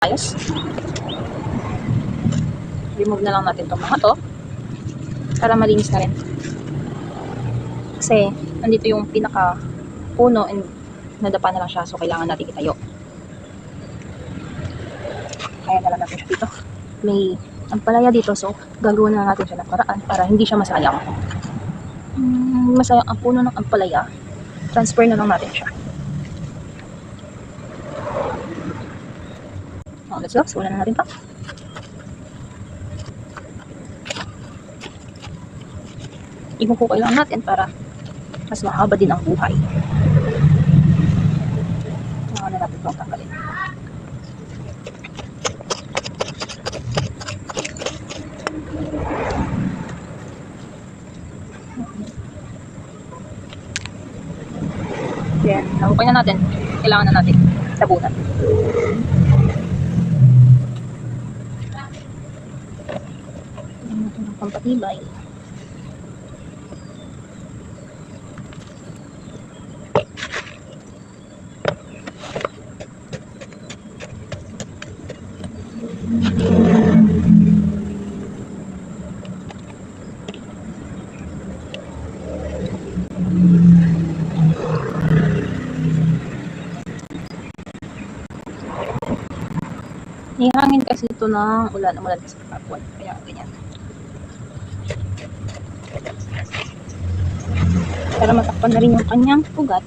maayos. Remove na lang natin itong mga to para malinis na rin. Kasi nandito yung pinaka puno and nadapa na lang siya, so kailangan natin itayo. Kaya na lang natin siya dito. May ampalaya dito, so gagawin na natin siya ng paraan para hindi siya masayang. Masayang ang puno ng ampalaya, transfer na lang natin siya. Let's go, simulan na natin ito. Ibubukoy lang natin para mas mahaba din ang buhay. Na natin itong tanggalin. Then, nabukay na natin. Kailangan na natin sabunan. Ito ng pampatibay. Ihangin kasi ito ng ulan kasi kapon. Kaya ganyan. Para matakpan na rin yung kanyang ugat.